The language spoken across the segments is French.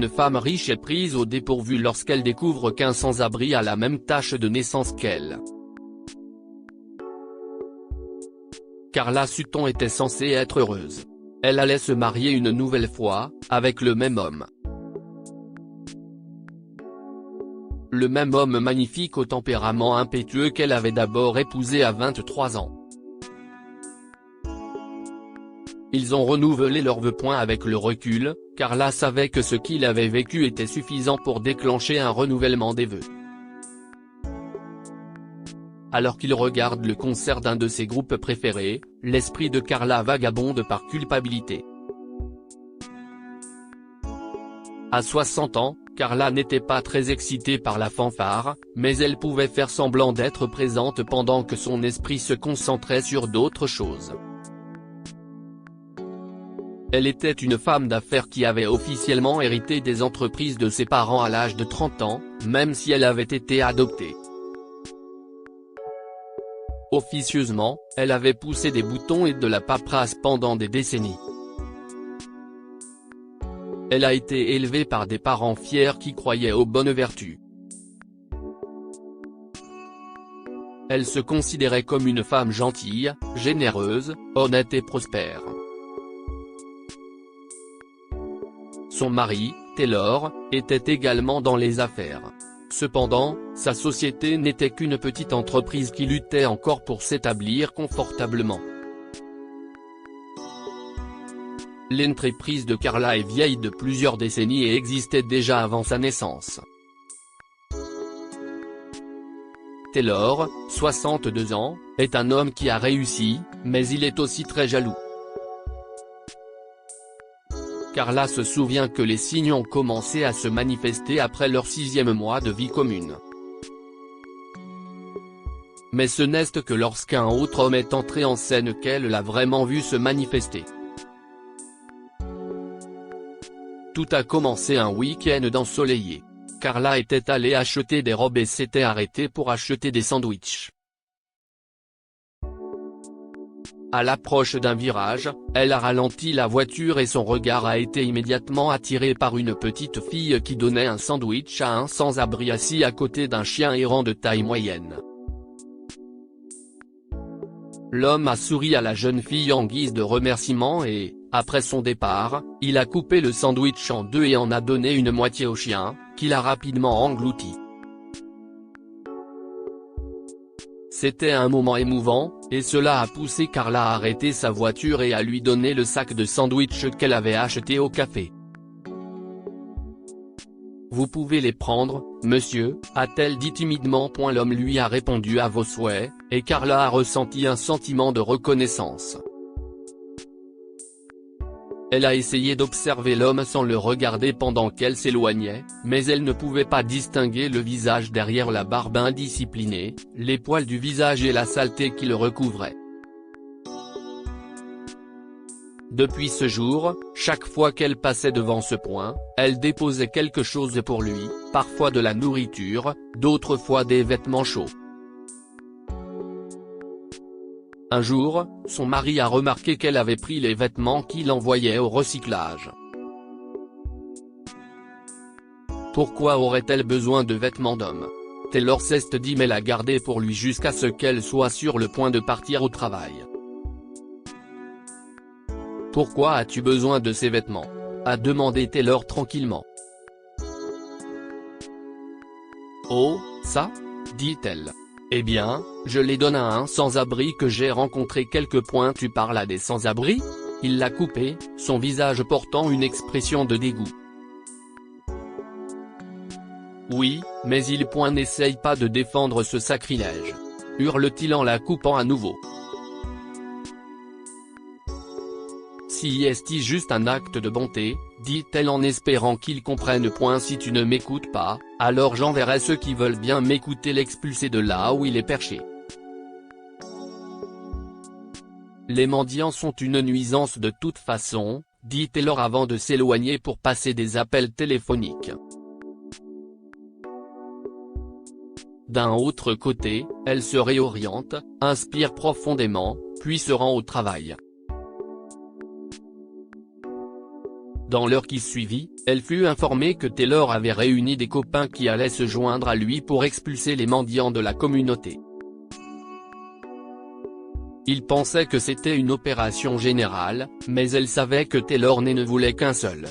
Une femme riche est prise au dépourvu lorsqu'elle découvre qu'un sans-abri a la même tâche de naissance qu'elle. Carla Sutton était censée être heureuse. Elle allait se marier une nouvelle fois, avec le même homme. Le même homme magnifique au tempérament impétueux qu'elle avait d'abord épousé à 23 ans. Ils ont renouvelé leurs vœux. Avec le recul, Carla savait que ce qu'il avait vécu était suffisant pour déclencher un renouvellement des vœux. Alors qu'il regarde le concert d'un de ses groupes préférés, l'esprit de Carla vagabonde par culpabilité. À 60 ans, Carla n'était pas très excitée par la fanfare, mais elle pouvait faire semblant d'être présente pendant que son esprit se concentrait sur d'autres choses. Elle était une femme d'affaires qui avait officiellement hérité des entreprises de ses parents à l'âge de 30 ans, même si elle avait été adoptée. Officieusement, elle avait poussé des boutons et de la paperasse pendant des décennies. Elle a été élevée par des parents fiers qui croyaient aux bonnes vertus. Elle se considérait comme une femme gentille, généreuse, honnête et prospère. Son mari, Taylor, était également dans les affaires. Cependant, sa société n'était qu'une petite entreprise qui luttait encore pour s'établir confortablement. L'entreprise de Carla est vieille de plusieurs décennies et existait déjà avant sa naissance. Taylor, 62 ans, est un homme qui a réussi, mais il est aussi très jaloux. Carla se souvient que les signes ont commencé à se manifester après leur 6e mois de vie commune. Mais ce n'est que lorsqu'un autre homme est entré en scène qu'elle l'a vraiment vu se manifester. Tout a commencé un week-end ensoleillé. Carla était allée acheter des robes et s'était arrêtée pour acheter des sandwichs. À l'approche d'un virage, elle a ralenti la voiture et son regard a été immédiatement attiré par une petite fille qui donnait un sandwich à un sans-abri assis à côté d'un chien errant de taille moyenne. L'homme a souri à la jeune fille en guise de remerciement et, après son départ, il a coupé le sandwich en deux et en a donné une moitié au chien, qui l'a rapidement englouti. C'était un moment émouvant, et cela a poussé Carla à arrêter sa voiture et à lui donner le sac de sandwich qu'elle avait acheté au café. « Vous pouvez les prendre, monsieur », a-t-elle dit timidement. L'homme lui a répondu à vos souhaits, et Carla a ressenti un sentiment de reconnaissance. Elle a essayé d'observer l'homme sans le regarder pendant qu'elle s'éloignait, mais elle ne pouvait pas distinguer le visage derrière la barbe indisciplinée, les poils du visage et la saleté qui le recouvraient. Depuis ce jour, chaque fois qu'elle passait devant ce point, elle déposait quelque chose pour lui, parfois de la nourriture, d'autres fois des vêtements chauds. Un jour, son mari a remarqué qu'elle avait pris les vêtements qu'il envoyait au recyclage. Pourquoi aurait-elle besoin de vêtements d'homme? Taylor s'est dit mais l'a gardé pour lui jusqu'à ce qu'elle soit sur le point de partir au travail. Pourquoi as-tu besoin de ces vêtements? A demandé Taylor tranquillement. Oh, ça? Dit-elle. Eh bien, je les donne à un sans-abri que j'ai rencontré. Tu parles à des sans-abri? Il l'a coupé, son visage portant une expression de dégoût. Oui, mais il n'essaye pas de défendre ce sacrilège. Hurle-t-il en la coupant à nouveau. Si est juste un acte de bonté, dit-elle en espérant qu'il comprenne. Si tu ne m'écoutes pas, alors j'enverrai ceux qui veulent bien m'écouter l'expulser de là où il est perché. Les mendiants sont une nuisance de toute façon, dit Taylor avant de s'éloigner pour passer des appels téléphoniques. D'un autre côté, elle se réoriente, inspire profondément, puis se rend au travail. Dans l'heure qui suivit, elle fut informée que Taylor avait réuni des copains qui allaient se joindre à lui pour expulser les mendiants de la communauté. Il pensait que c'était une opération générale, mais elle savait que Taylor ne voulait qu'un seul.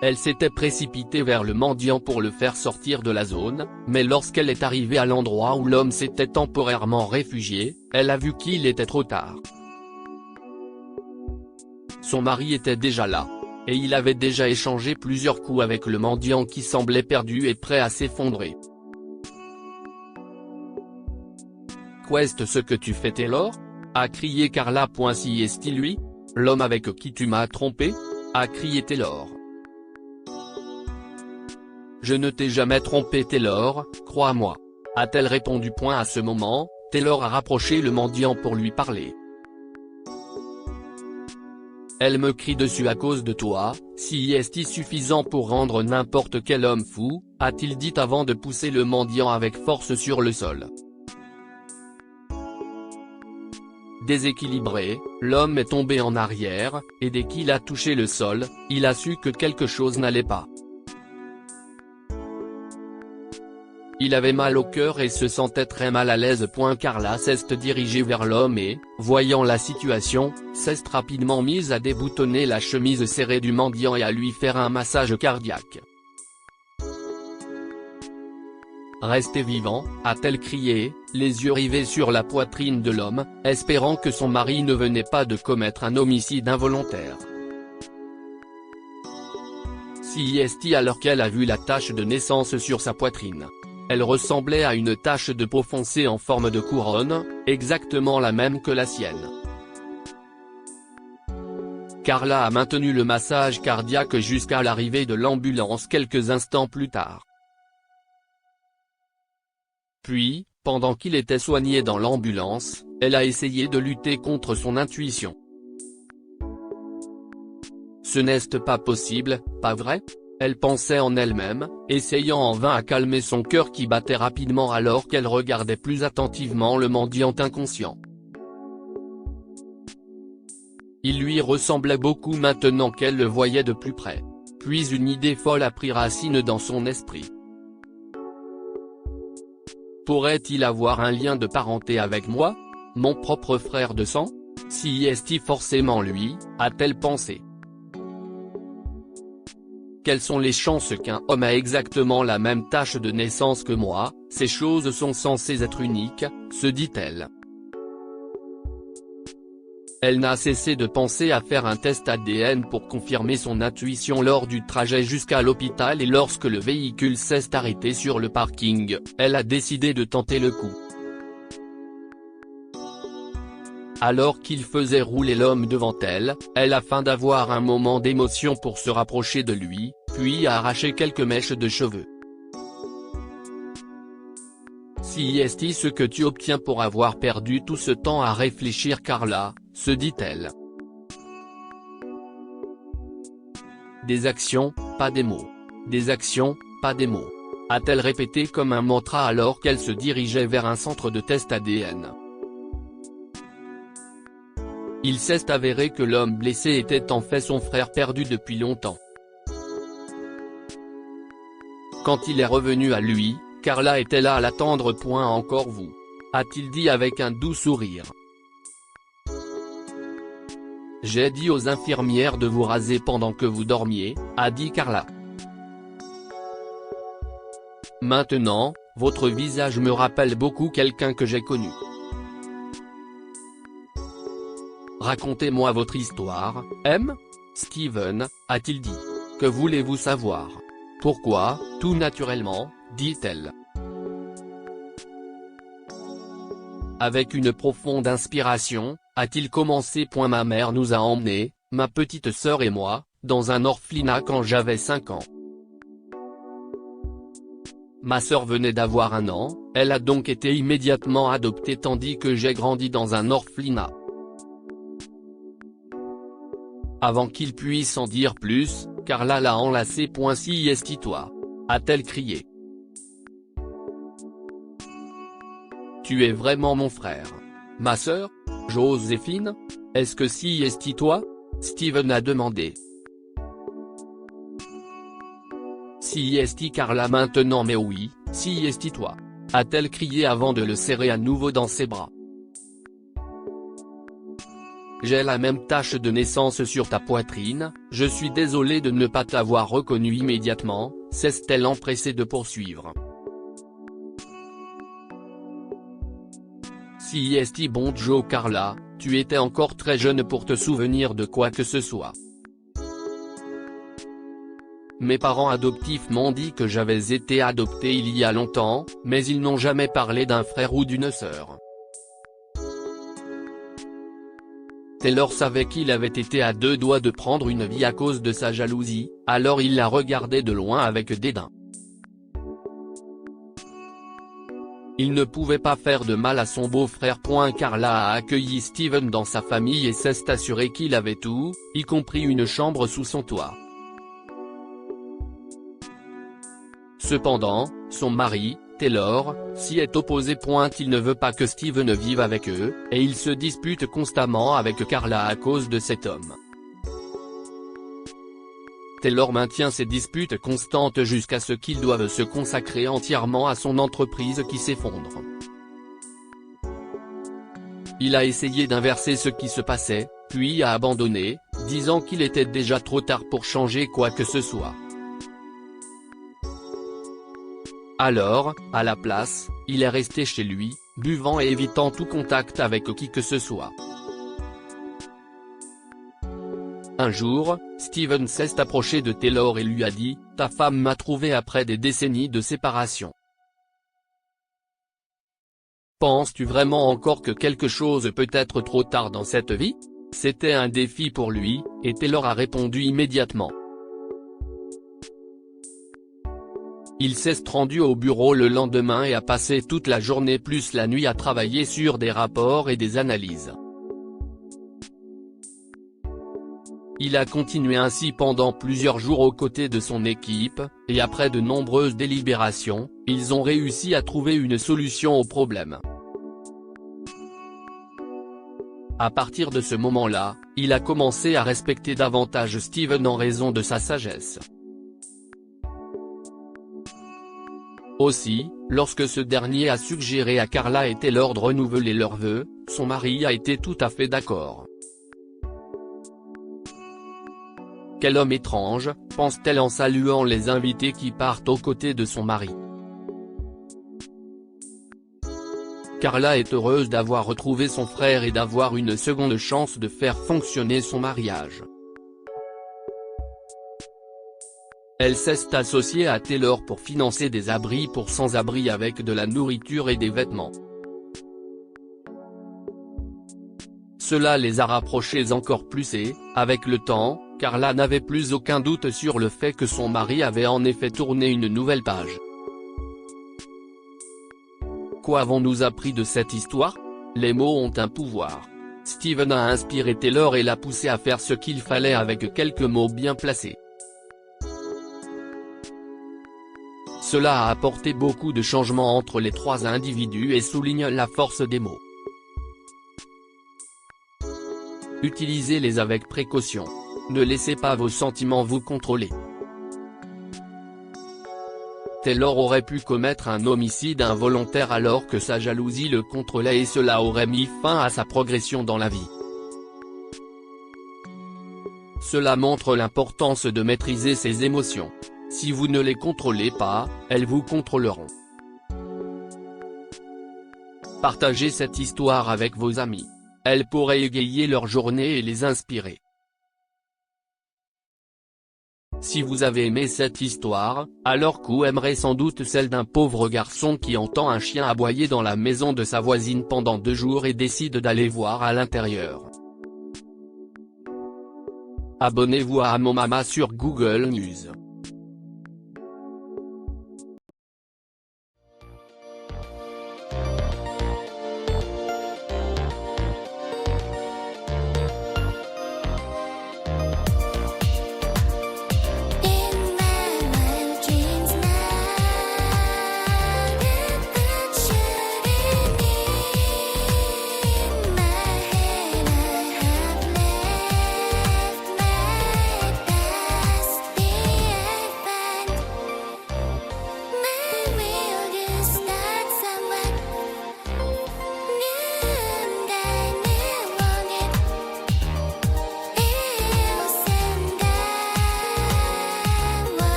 Elle s'était précipitée vers le mendiant pour le faire sortir de la zone, mais lorsqu'elle est arrivée à l'endroit où l'homme s'était temporairement réfugié, elle a vu qu'il était trop tard. Son mari était déjà là, et il avait déjà échangé plusieurs coups avec le mendiant qui semblait perdu et prêt à s'effondrer. « Qu'est-ce ce que tu fais Taylor ?» a crié Carla. Si est-il lui ? L'homme avec qui tu m'as trompé ? a crié Taylor. « Je ne t'ai jamais trompé Taylor, crois-moi », a-t-elle répondu. À ce moment, Taylor a rapproché le mendiant pour lui parler. « Elle me crie dessus à cause de toi, si est-il suffisant pour rendre n'importe quel homme fou », a-t-il dit avant de pousser le mendiant avec force sur le sol. Déséquilibré, l'homme est tombé en arrière, et dès qu'il a touché le sol, il a su que quelque chose n'allait pas. Il avait mal au cœur et se sentait très mal à l'aise. Carla s'est dirigée vers l'homme et, voyant la situation, s'est rapidement mise à déboutonner la chemise serrée du mendiant et à lui faire un massage cardiaque. « Restez vivant », a-t-elle crié, les yeux rivés sur la poitrine de l'homme, espérant que son mari ne venait pas de commettre un homicide involontaire. Si est alors qu'elle a vu la tache de naissance sur sa poitrine. Elle ressemblait à une tache de peau foncée en forme de couronne, exactement la même que la sienne. Carla a maintenu le massage cardiaque jusqu'à l'arrivée de l'ambulance quelques instants plus tard. Puis, pendant qu'il était soigné dans l'ambulance, elle a essayé de lutter contre son intuition. « Ce n'est pas possible, pas vrai ? » Elle pensait en elle-même, essayant en vain à calmer son cœur qui battait rapidement alors qu'elle regardait plus attentivement le mendiant inconscient. Il lui ressemblait beaucoup maintenant qu'elle le voyait de plus près. Puis une idée folle a pris racine dans son esprit. Pourrait-il avoir un lien de parenté avec moi ? Mon propre frère de sang ? Si est-il forcément lui, a-t-elle pensé. Quelles sont les chances qu'un homme ait exactement la même tache de naissance que moi ? Ces choses sont censées être uniques, se dit-elle. Elle n'a cessé de penser à faire un test ADN pour confirmer son intuition lors du trajet jusqu'à l'hôpital et lorsque le véhicule s'est arrêté sur le parking, elle a décidé de tenter le coup. Alors qu'il faisait rouler l'homme devant elle, afin d'avoir un moment d'émotion pour se rapprocher de lui, puis a arraché quelques mèches de cheveux. Si est ce que tu obtiens pour avoir perdu tout ce temps à réfléchir Carla, se dit-elle. Des actions, pas des mots. Des actions, pas des mots. A-t-elle répété comme un mantra alors qu'elle se dirigeait vers un centre de test ADN. Il s'est avéré que l'homme blessé était en fait son frère perdu depuis longtemps. Quand il est revenu à lui, Carla était là à l'attendre. Encore vous ? A-t-il dit avec un doux sourire. J'ai dit aux infirmières de vous raser pendant que vous dormiez, a dit Carla. Maintenant, votre visage me rappelle beaucoup quelqu'un que j'ai connu. Racontez-moi votre histoire, M. Steven, a-t-il dit. Que voulez-vous savoir ? Pourquoi, tout naturellement, dit-elle. Avec une profonde inspiration, a-t-il commencé. Ma mère nous a emmenés, ma petite sœur et moi, dans un orphelinat quand j'avais 5 ans. Ma sœur venait d'avoir 1 an, elle a donc été immédiatement adoptée tandis que j'ai grandi dans un orphelinat. Avant qu'il puisse en dire plus, Carla l'a enlacé. Si est toi ? A-t-elle crié. Tu es vraiment mon frère. Ma sœur ? Joséphine ? Est-ce que si est toi ? Steven a demandé. Si est Carla maintenant? Mais oui, si est toi, a-t-elle crié avant de le serrer à nouveau dans ses bras. J'ai la même tache de naissance sur ta poitrine, je suis désolé de ne pas t'avoir reconnu immédiatement, s'est-elle empressée de poursuivre. Si est bonjour Carla, tu étais encore très jeune pour te souvenir de quoi que ce soit. Mes parents adoptifs m'ont dit que j'avais été adopté il y a longtemps, mais ils n'ont jamais parlé d'un frère ou d'une sœur. Taylor savait qu'il avait été à deux doigts de prendre une vie à cause de sa jalousie, alors il la regardait de loin avec dédain. Il ne pouvait pas faire de mal à son beau-frère. Carla a accueilli Steven dans sa famille et s'est assuré qu'il avait tout, y compris une chambre sous son toit. Cependant, son mari, Taylor, s'y est opposé. Il ne veut pas que Steven vive avec eux, et il se dispute constamment avec Carla à cause de cet homme. Taylor maintient ces disputes constantes jusqu'à ce qu'il doive se consacrer entièrement à son entreprise qui s'effondre. Il a essayé d'inverser ce qui se passait, puis a abandonné, disant qu'il était déjà trop tard pour changer quoi que ce soit. Alors, à la place, il est resté chez lui, buvant et évitant tout contact avec qui que ce soit. Un jour, Steven s'est approché de Taylor et lui a dit « Ta femme m'a trouvé après des décennies de séparation. Penses-tu vraiment encore que quelque chose peut être trop tard dans cette vie ?» C'était un défi pour lui, et Taylor a répondu immédiatement. Il s'est rendu au bureau le lendemain et a passé toute la journée plus la nuit à travailler sur des rapports et des analyses. Il a continué ainsi pendant plusieurs jours aux côtés de son équipe, et après de nombreuses délibérations, ils ont réussi à trouver une solution au problème. À partir de ce moment-là, il a commencé à respecter davantage Steven en raison de sa sagesse. Aussi, lorsque ce dernier a suggéré à Carla et Taylor de renouveler leurs vœux, son mari a été tout à fait d'accord. Quel homme étrange, pense-t-elle en saluant les invités qui partent aux côtés de son mari. Carla est heureuse d'avoir retrouvé son frère et d'avoir une seconde chance de faire fonctionner son mariage. Elle s'est associée à Taylor pour financer des abris pour sans-abri avec de la nourriture et des vêtements. Cela les a rapprochés encore plus et, avec le temps, Carla n'avait plus aucun doute sur le fait que son mari avait en effet tourné une nouvelle page. Quoi avons-nous appris de cette histoire? Les mots ont un pouvoir. Steven a inspiré Taylor et l'a poussé à faire ce qu'il fallait avec quelques mots bien placés. Cela a apporté beaucoup de changements entre les trois individus et souligne la force des mots. Utilisez-les avec précaution. Ne laissez pas vos sentiments vous contrôler. Taylor aurait pu commettre un homicide involontaire alors que sa jalousie le contrôlait et cela aurait mis fin à sa progression dans la vie. Cela montre l'importance de maîtriser ses émotions. Si vous ne les contrôlez pas, elles vous contrôleront. Partagez cette histoire avec vos amis. Elle pourrait égayer leur journée et les inspirer. Si vous avez aimé cette histoire, alors vous aimerez sans doute celle d'un pauvre garçon qui entend un chien aboyer dans la maison de sa voisine pendant 2 jours et décide d'aller voir à l'intérieur. Abonnez-vous à Mon Mama sur Google News.